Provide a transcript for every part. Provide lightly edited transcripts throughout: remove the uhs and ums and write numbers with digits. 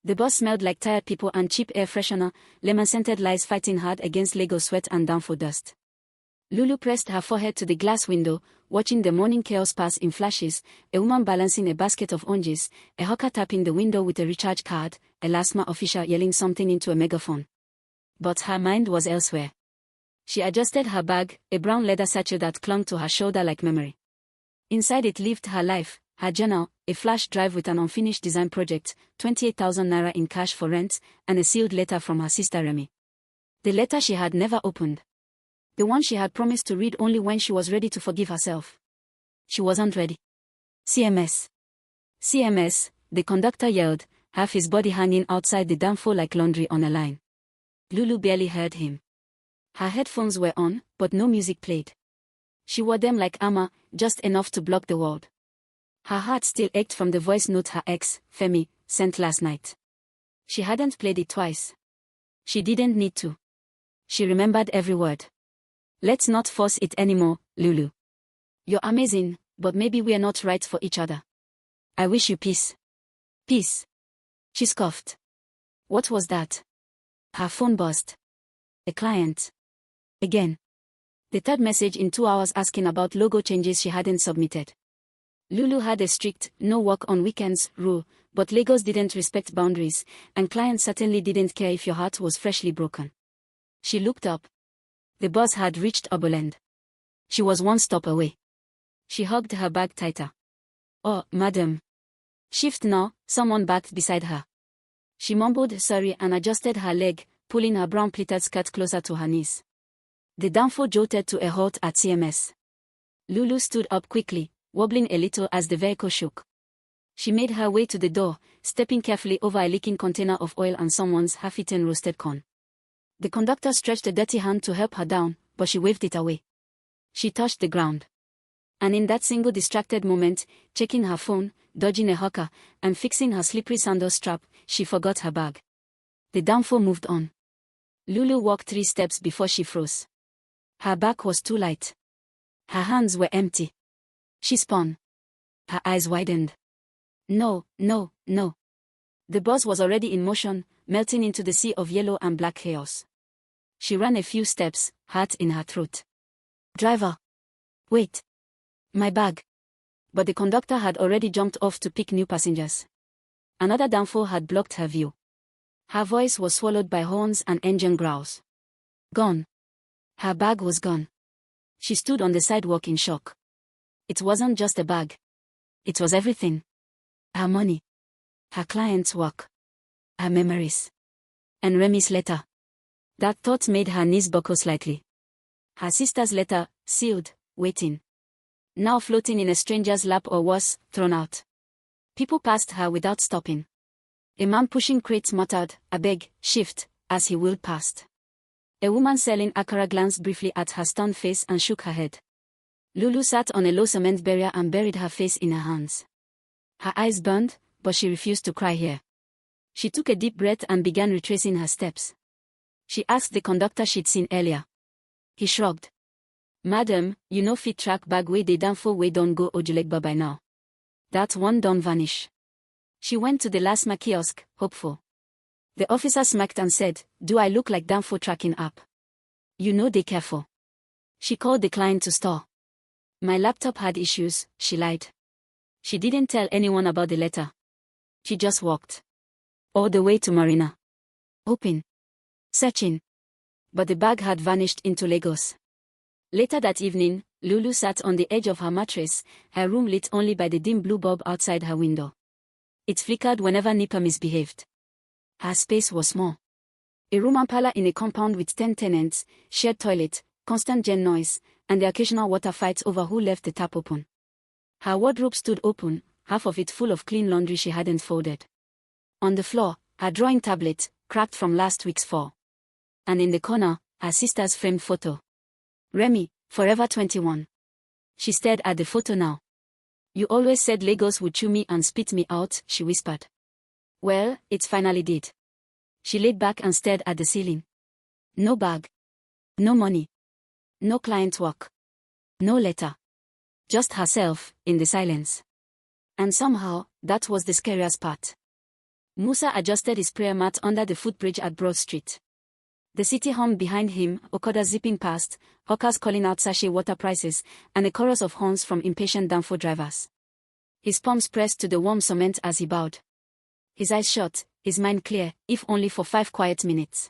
The bus smelled like tired people and cheap air freshener, lemon-scented lies fighting hard against Lego sweat and danfo dust. Lulu pressed her forehead to the glass window, watching the morning chaos pass in flashes, a woman balancing a basket of oranges, a hawker tapping the window with a recharge card, a LASMA official yelling something into a megaphone. But her mind was elsewhere. She adjusted her bag, a brown leather satchel that clung to her shoulder like memory. Inside it lived her life, her journal, a flash drive with an unfinished design project, 28,000 naira in cash for rent, and a sealed letter from her sister Remy. The letter she had never opened. The one she had promised to read only when she was ready to forgive herself. She wasn't ready. CMS. CMS, the conductor yelled, half his body hanging outside the danfo like laundry on a line. Lulu barely heard him. Her headphones were on, but no music played. She wore them like armor, just enough to block the world. Her heart still ached from the voice note her ex, Femi, sent last night. She hadn't played it twice. She didn't need to. She remembered every word. Let's not force it anymore, Lulu. You're amazing, but maybe we're not right for each other. I wish you peace. Peace. She scoffed. What was that? Her phone buzzed. A client. Again. The third message in 2 hours asking about logo changes she hadn't submitted. Lulu had a strict, no work on weekends rule, but Lagos didn't respect boundaries, and clients certainly didn't care if your heart was freshly broken. She looked up. The bus had reached Obalende. She was one stop away. She hugged her bag tighter. Oh, madam. Shift now, someone backed beside her. She mumbled sorry and adjusted her leg, pulling her brown pleated skirt closer to her knees. The danfo jolted to a halt at CMS. Lulu stood up quickly, wobbling a little as the vehicle shook. She made her way to the door, stepping carefully over a leaking container of oil and someone's half-eaten roasted corn. The conductor stretched a dirty hand to help her down, but she waved it away. She touched the ground. And in that single distracted moment, checking her phone, dodging a hawker, and fixing her slippery sandal strap, she forgot her bag. The danfo moved on. Lulu walked 3 steps before she froze. Her back was too light. Her hands were empty. She spun. Her eyes widened. No, no, no. The bus was already in motion, melting into the sea of yellow and black chaos. She ran a few steps, heart in her throat. Driver. Wait. My bag. But the conductor had already jumped off to pick new passengers. Another danfo had blocked her view. Her voice was swallowed by horns and engine growls. Gone. Her bag was gone. She stood on the sidewalk in shock. It wasn't just a bag. It was everything. Her money. Her client's work. Her memories. And Remy's letter. That thought made her knees buckle slightly. Her sister's letter, sealed, waiting. Now floating in a stranger's lap or worse, thrown out. People passed her without stopping. A man pushing crates muttered, "I beg, shift," as he wheeled past. A woman selling akara glanced briefly at her stunned face and shook her head. Lulu sat on a low cement barrier and buried her face in her hands. Her eyes burned, but she refused to cry here. She took a deep breath and began retracing her steps. She asked the conductor she'd seen earlier. He shrugged. Madam, you know fit track bag way they danfo way don't go Ojulegba by now. That one don't vanish. She went to the LASMA kiosk, hopeful. The officer smirked and said, "Do I look like danfo tracking app? You know they careful." She called the client to store. My laptop had issues, she lied. She didn't tell anyone about the letter. She just walked. All the way to Marina. Hoping. Searching. But the bag had vanished into Lagos. Later that evening, Lulu sat on the edge of her mattress, her room lit only by the dim blue bulb outside her window. It flickered whenever Nipa misbehaved. Her space was small. A room and parlor in a compound with 10 tenants, shared toilet, constant gen noise, and the occasional water fights over who left the tap open. Her wardrobe stood open, half of it full of clean laundry she hadn't folded. On the floor, her drawing tablet, cracked from last week's fall. And in the corner, her sister's framed photo. Remy, forever 21. She stared at the photo now. You always said Lagos would chew me and spit me out, she whispered. Well, it finally did. She laid back and stared at the ceiling. No bag. No money. No client work. No letter. Just herself, in the silence. And somehow, that was the scariest part. Musa adjusted his prayer mat under the footbridge at Broad Street. The city hummed behind him, Okada zipping past, hawkers calling out sachet water prices, and a chorus of horns from impatient danfo drivers. His palms pressed to the warm cement as he bowed. His eyes shut, his mind clear, if only for 5 quiet minutes.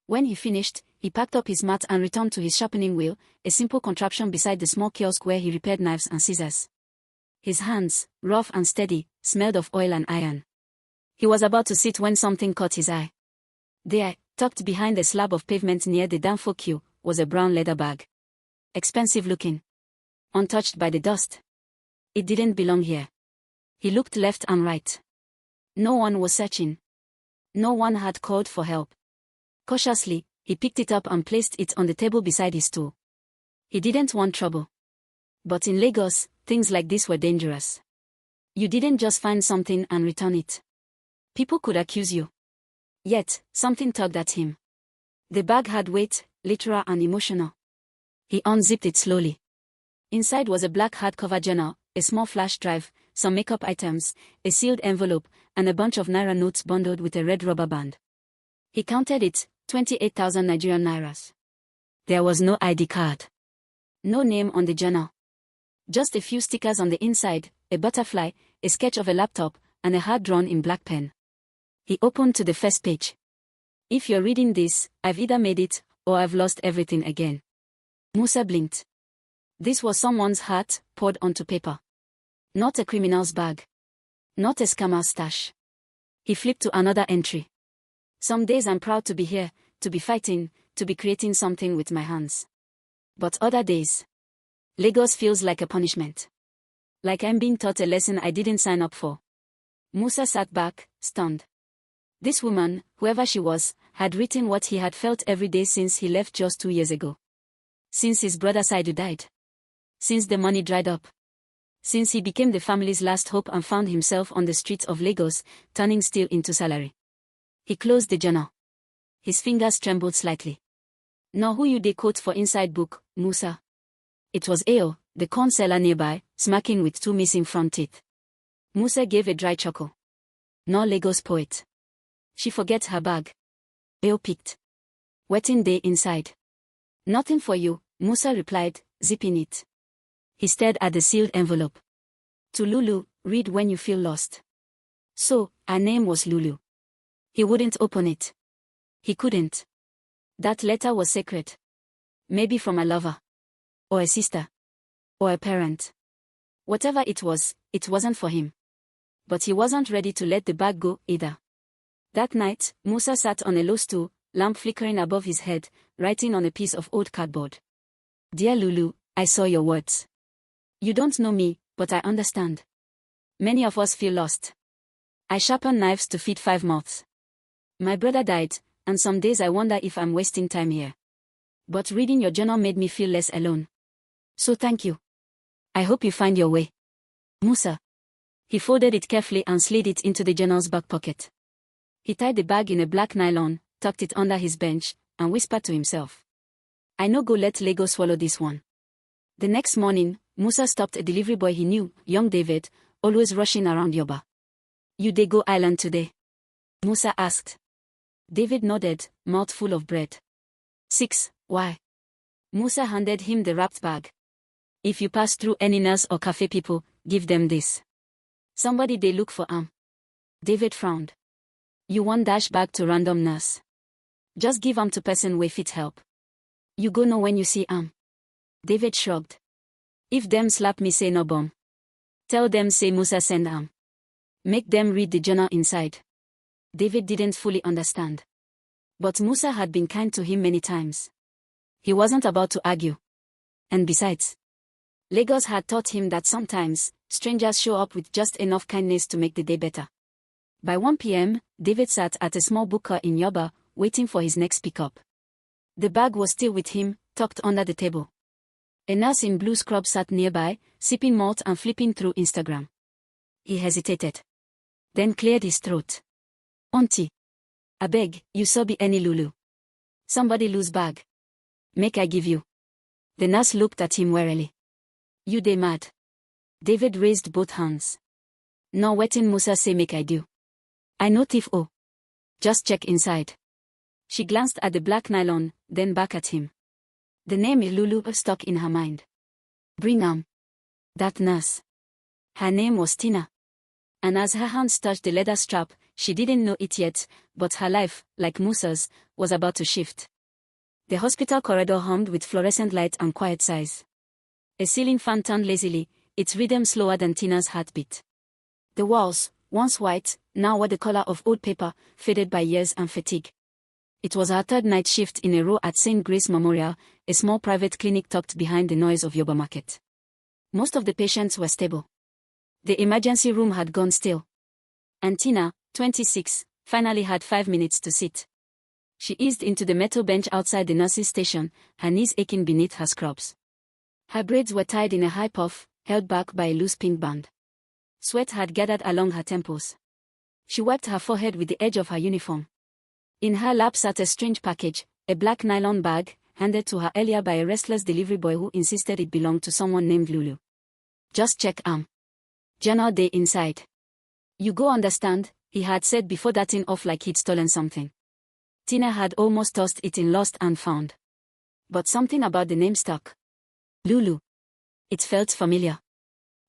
When he finished, he packed up his mat and returned to his sharpening wheel, a simple contraption beside the small kiosk where he repaired knives and scissors. His hands, rough and steady, smelled of oil and iron. He was about to sit when something caught his eye. There, tucked behind a slab of pavement near the danfo queue, was a brown leather bag. Expensive looking. Untouched by the dust. It didn't belong here. He looked left and right. No one was searching. No one had called for help. Cautiously, he picked it up and placed it on the table beside his stool. He didn't want trouble. But in Lagos, things like this were dangerous. You didn't just find something and return it. People could accuse you. Yet, something tugged at him. The bag had weight, literal and emotional. He unzipped it slowly. Inside was a black hardcover journal, a small flash drive, some makeup items, a sealed envelope, and a bunch of naira notes bundled with a red rubber band. He counted it, 28,000 Nigerian nairas. There was no ID card. No name on the journal. Just a few stickers on the inside, a butterfly, a sketch of a laptop, and a heart drawn in black pen. He opened to the first page. If you're reading this, I've either made it, or I've lost everything again. Musa blinked. This was someone's heart, poured onto paper. Not a criminal's bag. Not a scammer's stash. He flipped to another entry. Some days I'm proud to be here, to be fighting, to be creating something with my hands. But other days, Lagos feels like a punishment. Like I'm being taught a lesson I didn't sign up for. Musa sat back, stunned. This woman, whoever she was, had written what he had felt every day since he left just 2 years ago. Since his brother Saidu died. Since the money dried up. Since he became the family's last hope and found himself on the streets of Lagos, turning steel into salary. He closed the journal. His fingers trembled slightly. Now who you dey quote for inside book, Musa? It was Ao, the corn seller nearby, smacking with 2 missing front teeth. Musa gave a dry chuckle. No Lagos poet. She forget her bag. Ao picked. Wetting day inside. Nothing for you, Musa replied, zipping it. He stared at the sealed envelope. To Lulu, read when you feel lost. So, her name was Lulu. He wouldn't open it. He couldn't. That letter was sacred. Maybe from a lover. Or a sister. Or a parent. Whatever it wasn't for him. But he wasn't ready to let the bag go, either. That night, Musa sat on a low stool, lamp flickering above his head, writing on a piece of old cardboard. Dear Lulu, I saw your words. You don't know me, but I understand. Many of us feel lost. I sharpen knives to feed 5 mouths. My brother died, and some days I wonder if I'm wasting time here. But reading your journal made me feel less alone. So thank you. I hope you find your way. Musa. He folded it carefully and slid it into the journal's back pocket. He tied the bag in a black nylon, tucked it under his bench, and whispered to himself. I no go let Lagos swallow this one. The next morning, Musa stopped a delivery boy he knew, young David, always rushing around Yoba. You dey go island today? Musa asked. David nodded, mouth full of bread. 6, why? Musa handed him the wrapped bag. If you pass through any nurse or café people, give them this. Somebody they look for David frowned. You want dash bag to random nurse. Just give to person wey fit help. You go know when you see David shrugged. If them slap me say no bomb. Tell them say Musa send Make them read the journal inside. David didn't fully understand. But Musa had been kind to him many times. He wasn't about to argue. And besides, Lagos had taught him that sometimes, strangers show up with just enough kindness to make the day better. By 1 p.m., David sat at a small booker in Yoba, waiting for his next pickup. The bag was still with him, tucked under the table. A nurse in blue scrub sat nearby, sipping malt and flipping through Instagram. He hesitated. Then cleared his throat. Auntie. Abeg, you saw be any Lulu. Somebody lose bag. Make I give you. The nurse looked at him warily. You dey mad. David raised both hands. No wetin Musa say make I do. I know thief. Oh. Just check inside. She glanced at the black nylon, then back at him. The name Lulu stuck in her mind. Bring that nurse. Her name was Tina. And as her hands touched the leather strap, she didn't know it yet, but her life, like Musa's, was about to shift. The hospital corridor hummed with fluorescent light and quiet sighs. A ceiling fan turned lazily, its rhythm slower than Tina's heartbeat. The walls, once white, now were the color of old paper, faded by years and fatigue. It was her third night shift in a row at St. Grace Memorial, a small private clinic tucked behind the noise of Yoba Market. Most of the patients were stable. The emergency room had gone still. And Tina, 26, finally had 5 minutes to sit. She eased into the metal bench outside the nurse's station, her knees aching beneath her scrubs. Her braids were tied in a high puff, held back by a loose pink band. Sweat had gathered along her temples. She wiped her forehead with the edge of her uniform. In her lap sat a strange package, a black nylon bag, handed to her earlier by a restless delivery boy who insisted it belonged to someone named Lulu. Just check journal day inside. You go understand, he had said before darting off like he'd stolen something. Tina had almost tossed it in lost and found. But something about the name stuck. Lulu. It felt familiar.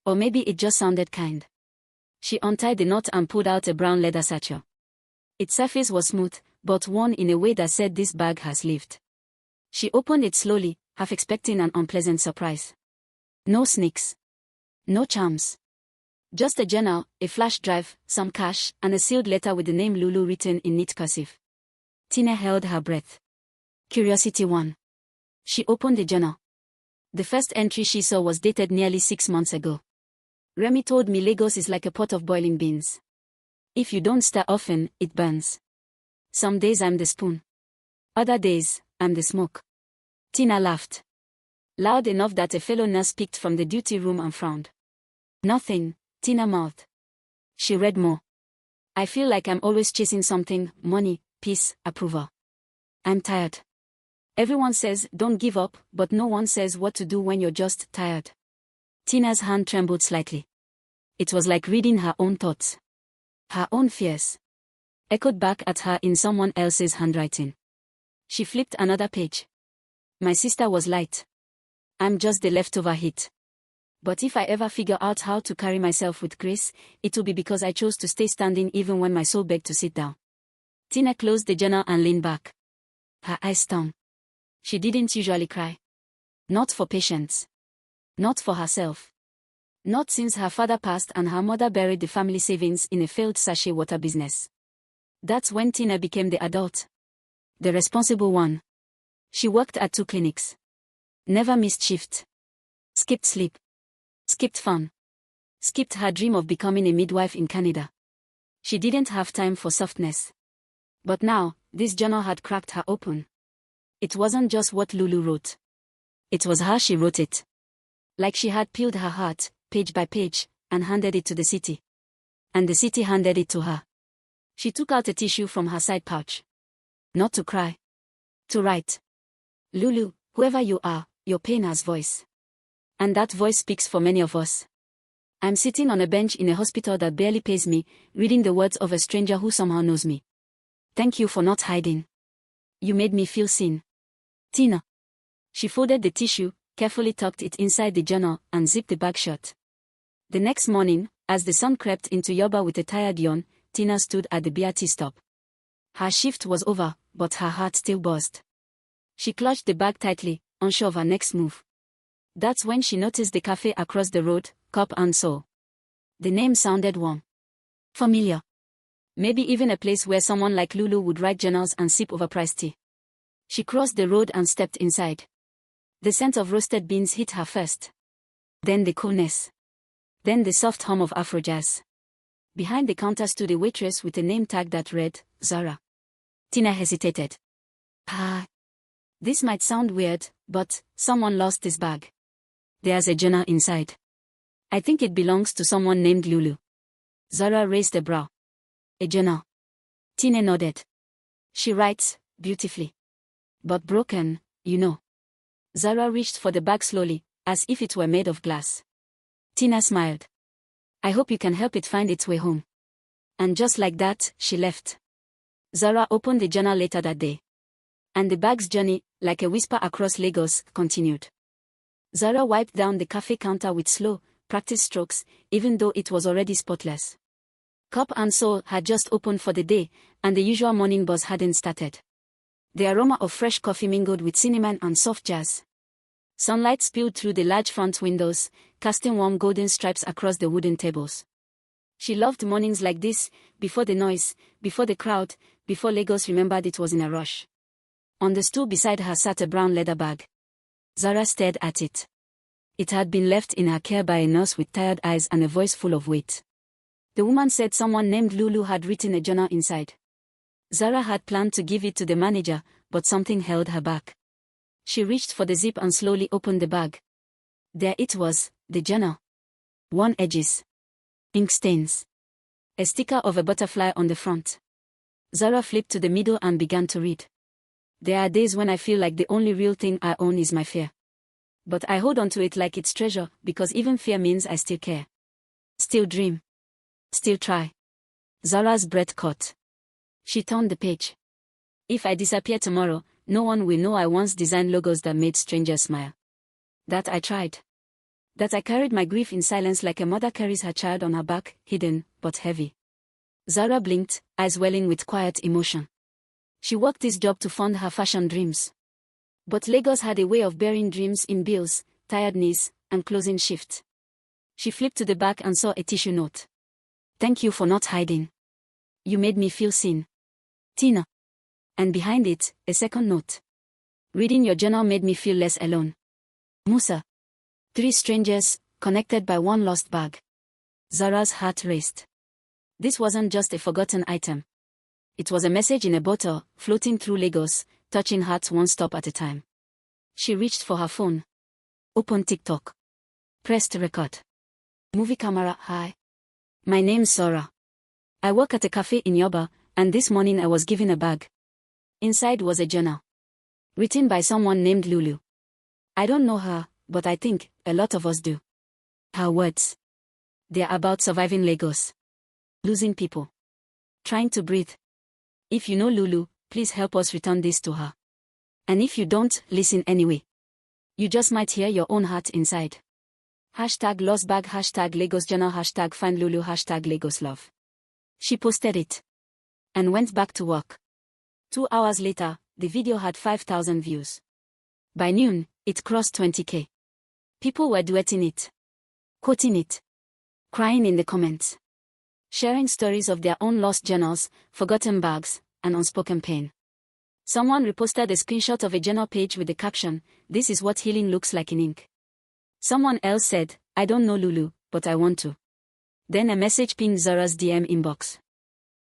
Or maybe it just sounded kind. She untied the knot and pulled out a brown leather satchel. Its surface was smooth, but worn in a way that said this bag has lived. She opened it slowly, half expecting an unpleasant surprise. No sneaks. No charms. Just a journal, a flash drive, some cash, and a sealed letter with the name Lulu written in neat cursive. Tina held her breath. Curiosity 1. She opened the journal. The first entry she saw was dated nearly 6 months ago. Remy told me Lagos is like a pot of boiling beans. If you don't stir often, it burns. Some days I'm the spoon. Other days, I'm the smoke. Tina laughed. Loud enough that a fellow nurse peeked from the duty room and frowned. Nothing, Tina mouthed. She read more. I feel like I'm always chasing something, money, peace, approval. I'm tired. Everyone says, don't give up, but no one says what to do when you're just tired. Tina's hand trembled slightly. It was like reading her own thoughts. Her own fears. Echoed back at her in someone else's handwriting. She flipped another page. My sister was light. I'm just the leftover hit. But if I ever figure out how to carry myself with grace, it will be because I chose to stay standing even when my soul begged to sit down. Tina closed the journal and leaned back. Her eyes stung. She didn't usually cry. Not for patients. Not for herself. Not since her father passed and her mother buried the family savings in a failed sachet water business. That's when Tina became the adult. The responsible one. She worked at 2 clinics. Never missed shift. Skipped sleep. Skipped fun. Skipped her dream of becoming a midwife in Canada. She didn't have time for softness. But now, this journal had cracked her open. It wasn't just what Lulu wrote. It was how she wrote it. Like she had peeled her heart, page by page, and handed it to the city. And the city handed it to her. She took out a tissue from her side pouch. Not to cry. To write. Lulu, whoever you are, your pain has voice. And that voice speaks for many of us. I'm sitting on a bench in a hospital that barely pays me, reading the words of a stranger who somehow knows me. Thank you for not hiding. You made me feel seen. Tina. She folded the tissue, carefully tucked it inside the journal, and zipped the bag shut. The next morning, as the sun crept into Yoba with a tired yawn, Tina stood at the BRT stop. Her shift was over, but her heart still buzzed. She clutched the bag tightly, unsure of her next move. That's when she noticed the café across the road, Cup and Soul. The name sounded warm. Familiar. Maybe even a place where someone like Lulu would write journals and sip overpriced tea. She crossed the road and stepped inside. The scent of roasted beans hit her first. Then the coolness. Then the soft hum of Afro jazz. Behind the counter stood a waitress with a name tag that read, Zara. Tina hesitated. This might sound weird, but someone lost this bag. There's a journal inside. I think it belongs to someone named Lulu. Zara raised a brow. A journal. Tina nodded. She writes, beautifully. But broken, you know. Zara reached for the bag slowly, as if it were made of glass. Tina smiled. I hope you can help it find its way home. And just like that, she left. Zara opened the journal later that day. And the bag's journey, like a whisper across Lagos, continued. Zara wiped down the cafe counter with slow, practiced strokes, even though it was already spotless. Cup and Soul had just opened for the day, and the usual morning buzz hadn't started. The aroma of fresh coffee mingled with cinnamon and soft jazz. Sunlight spilled through the large front windows, casting warm golden stripes across the wooden tables. She loved mornings like this, before the noise, before the crowd, before Lagos remembered it was in a rush. On the stool beside her sat a brown leather bag. Zara stared at it. It had been left in her care by a nurse with tired eyes and a voice full of weight. The woman said someone named Lulu had written a journal inside. Zara had planned to give it to the manager, but something held her back. She reached for the zip and slowly opened the bag. There it was, the journal. Worn edges. Ink stains. A sticker of a butterfly on the front. Zara flipped to the middle and began to read. There are days when I feel like the only real thing I own is my fear. But I hold on to it like it's treasure, because even fear means I still care. Still dream. Still try. Zara's breath caught. She turned the page. If I disappear tomorrow, no one will know I once designed logos that made strangers smile. That I tried. That I carried my grief in silence like a mother carries her child on her back, hidden, but heavy. Zara blinked, eyes welling with quiet emotion. She worked this job to fund her fashion dreams. But Lagos had a way of burying dreams in bills, tired knees, and closing shift. She flipped to the back and saw a tissue note. Thank you for not hiding. You made me feel seen. Tina. And behind it, a second note. Reading your journal made me feel less alone. Musa. 3 strangers, connected by one lost bag. Zara's heart raced. This wasn't just a forgotten item. It was a message in a bottle, floating through Lagos, touching hearts one stop at a time. She reached for her phone. Opened TikTok. Pressed record. Movie camera, hi. My name's Zara. I work at a café in Yoba, and this morning I was given a bag. Inside was a journal. Written by someone named Lulu. I don't know her, but I think a lot of us do. Her words. They're about surviving Lagos. Losing people. Trying to breathe. If you know Lulu, please help us return this to her. And if you don't, listen anyway. You just might hear your own heart inside. Hashtag lost bag, hashtag Lagos journal, hashtag find Lulu, hashtag Lagos love. She posted it. And went back to work. 2 hours later, the video had 5,000 views. By noon, it crossed 20K. People were duetting it. Quoting it. Crying in the comments. Sharing stories of their own lost journals, forgotten bags, and unspoken pain. Someone reposted a screenshot of a journal page with the caption, "This is what healing looks like in ink." Someone else said, "I don't know Lulu, but I want to." Then a message pinged Zara's DM inbox.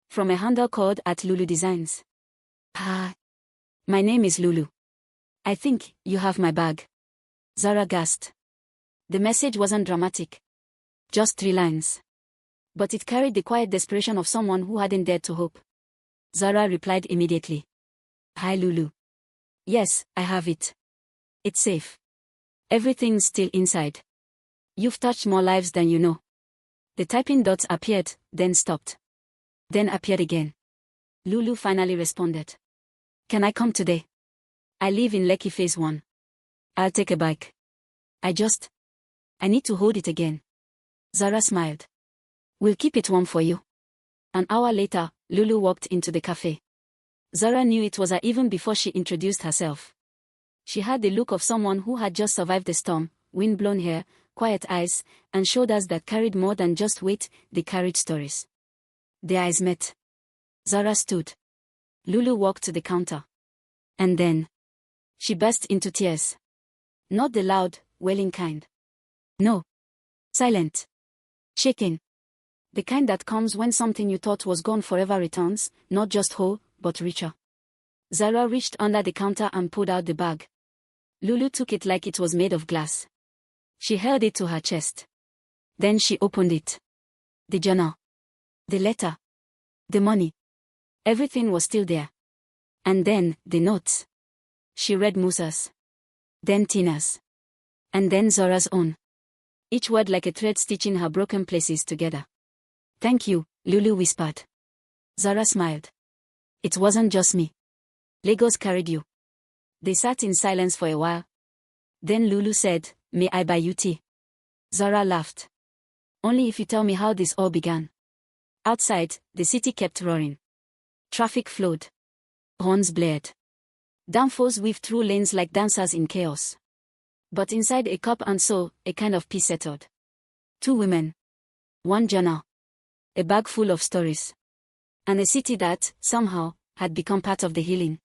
From a handle called @Lulu Designs. Hi. My name is Lulu. I think you have my bag. Zara gasped. The message wasn't dramatic. Just 3 lines. But it carried the quiet desperation of someone who hadn't dared to hope. Zara replied immediately. Hi Lulu. Yes, I have it. It's safe. Everything's still inside. You've touched more lives than you know. The typing dots appeared, then stopped. Then appeared again. Lulu finally responded. Can I come today? I live in Lekki phase 1. I'll take a bike. I need to hold it again. Zara smiled. We'll keep it warm for you. An hour later, Lulu walked into the cafe. Zara knew it was her even before she introduced herself. She had the look of someone who had just survived the storm, wind-blown hair, quiet eyes, and shoulders that carried more than just weight, they carried stories. Their eyes met. Zara stood. Lulu walked to the counter. And then, she burst into tears. Not the loud, wailing kind. No. Silent. Shaking. The kind that comes when something you thought was gone forever returns, not just whole, but richer. Zara reached under the counter and pulled out the bag. Lulu took it like it was made of glass. She held it to her chest. Then she opened it. The journal. The letter. The money. Everything was still there. And then, the notes. She read Musa's. Then Tina's. And then Zora's own. Each word like a thread stitching her broken places together. Thank you, Lulu whispered. Zara smiled. It wasn't just me. Lagos carried you. They sat in silence for a while. Then Lulu said, "May I buy you tea?" Zara laughed. "Only if you tell me how this all began." Outside, the city kept roaring. Traffic flowed. Horns blared. Danfos weaved through lanes like dancers in chaos. But inside a cup and soul, a kind of peace settled. Two women. One journal. A bag full of stories. And a city that, somehow, had become part of the healing.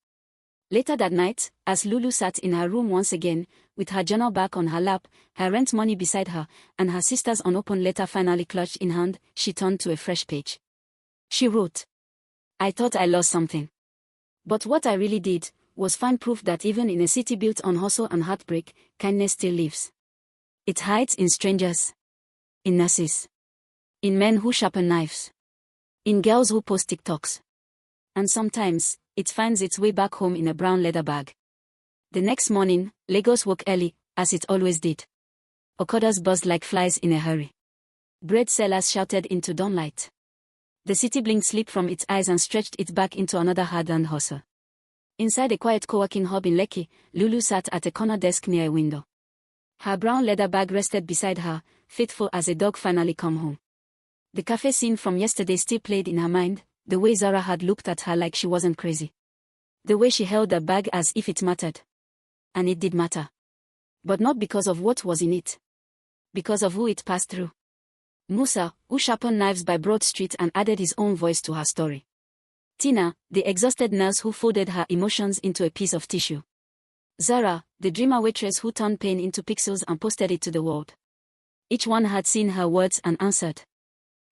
Later that night, as Lulu sat in her room once again, with her journal back on her lap, her rent money beside her, and her sister's unopened letter finally clutched in hand, she turned to a fresh page. She wrote, "I thought I lost something. But what I really did, was find proof that even in a city built on hustle and heartbreak, kindness still lives. It hides in strangers. In nurses. In men who sharpen knives. In girls who post TikToks. And sometimes, it finds its way back home in a brown leather bag." The next morning, Lagos woke early, as it always did. Okadas buzzed like flies in a hurry. Bread sellers shouted into dawnlight. The city blinked sleep from its eyes and stretched it back into another hard-earned hustle. Inside a quiet co-working hub in Lekki, Lulu sat at a corner desk near a window. Her brown leather bag rested beside her, faithful as a dog finally come home. The café scene from yesterday still played in her mind, the way Zara had looked at her like she wasn't crazy. The way she held the bag as if it mattered. And it did matter. But not because of what was in it. Because of who it passed through. Musa, who sharpened knives by Broad Street and added his own voice to her story. Tina, the exhausted nurse who folded her emotions into a piece of tissue. Zara, the dreamer waitress who turned pain into pixels and posted it to the world. Each one had seen her words and answered.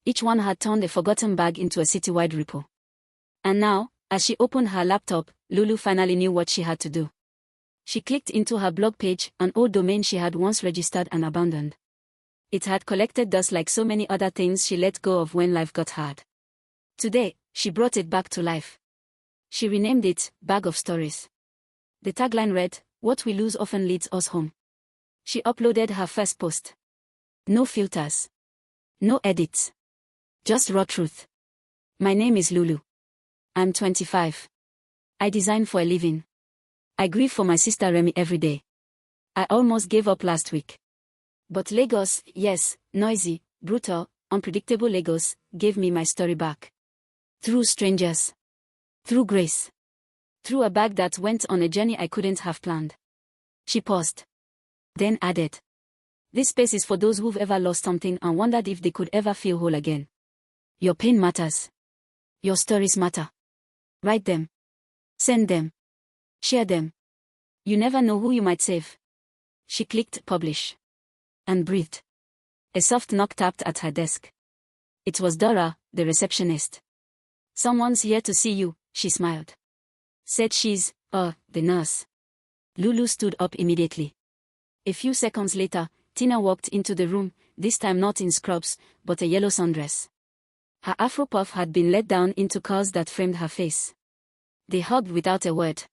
Each one had turned a forgotten bag into a citywide ripple. And now, as she opened her laptop, Lulu finally knew what she had to do. She clicked into her blog page, an old domain she had once registered and abandoned. It had collected dust like so many other things she let go of when life got hard. Today, she brought it back to life. She renamed it, Bag of Stories. The tagline read, "What we lose often leads us home." She uploaded her first post. No filters. No edits. Just raw truth. "My name is Lulu. I'm 25. I design for a living. I grieve for my sister Remy every day. I almost gave up last week. But Lagos, yes, noisy, brutal, unpredictable Lagos, gave me my story back. Through strangers. Through grace. Through a bag that went on a journey I couldn't have planned." She paused. Then added, "This space is for those who've ever lost something and wondered if they could ever feel whole again. Your pain matters. Your stories matter. Write them. Send them. Share them. You never know who you might save." She clicked publish. And breathed. A soft knock tapped at her desk. It was Dora, the receptionist. "Someone's here to see you," she smiled. Said she's, the nurse. Lulu stood up immediately. A few seconds later, Tina walked into the room, this time not in scrubs, but a yellow sundress. Her afro puff had been let down into curls that framed her face. They hugged without a word.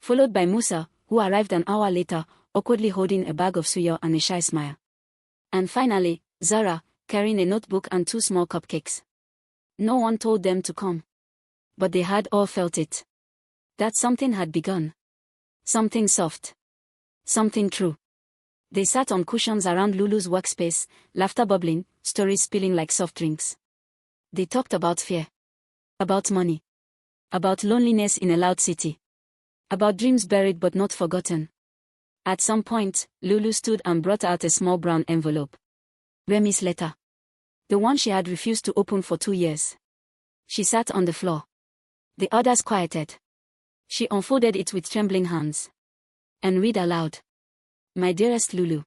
Followed by Musa, who arrived an hour later, awkwardly holding a bag of suya and a shy smile. And finally, Zara, carrying a notebook and 2 small cupcakes. No one told them to come. But they had all felt it. That something had begun. Something soft. Something true. They sat on cushions around Lulu's workspace, laughter bubbling, stories spilling like soft drinks. They talked about fear. About money. About loneliness in a loud city. About dreams buried but not forgotten. At some point, Lulu stood and brought out a small brown envelope. Remy's letter. The one she had refused to open for 2 years. She sat on the floor. The others quieted. She unfolded it with trembling hands. And read aloud. "My dearest Lulu.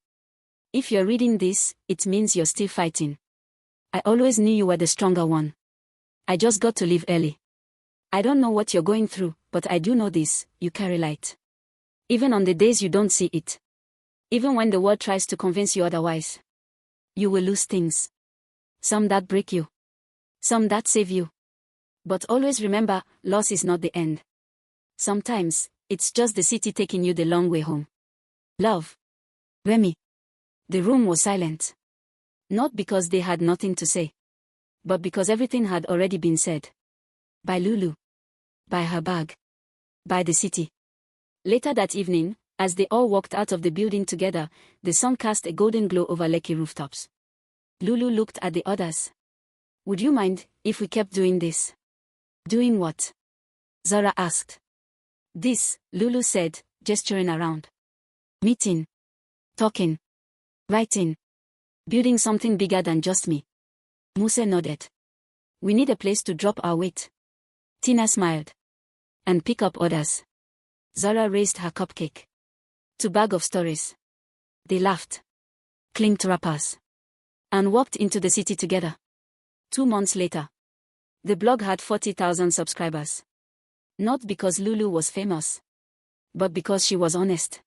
If you're reading this, it means you're still fighting. I always knew you were the stronger one. I just got to leave early. I don't know what you're going through, but I do know this, you carry light. Even on the days you don't see it. Even when the world tries to convince you otherwise. You will lose things. Some that break you. Some that save you. But always remember, loss is not the end. Sometimes, it's just the city taking you the long way home. Love. Remy." The room was silent. Not because they had nothing to say. but because everything had already been said. By Lulu. By her bag. By the city. Later that evening, as they all walked out of the building together, the sun cast a golden glow over Lekki rooftops. Lulu looked at the others. Would you mind if we kept doing this? Doing what? Zara asked. This, Lulu said, gesturing around. Meeting. Talking. Writing. Building something bigger than just me. Muse nodded. We need a place to drop our weight. Tina smiled. And pick up others. Zara raised her cupcake. To bag of stories. They laughed. Clinked wrappers. And walked into the city together. 2 months later. The blog had 40,000 subscribers. Not because Lulu was famous. But because she was honest.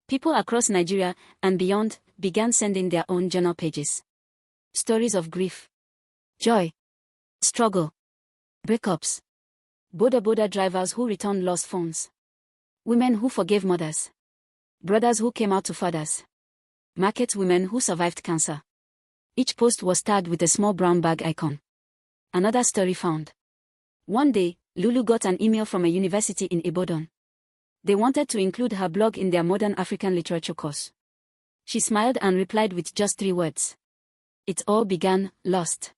People across Nigeria and beyond began sending their own journal pages. Stories of grief. Joy. Struggle. Breakups. Boda drivers who returned lost phones. Women who forgave mothers. Brothers who came out to fathers. Market women who survived cancer. Each post was tagged with a small brown bag icon. Another story found. One day, Lulu got an email from a university in Ibadan. They wanted to include her blog in their Modern African Literature course. She smiled and replied with just 3 words. It all began, lost.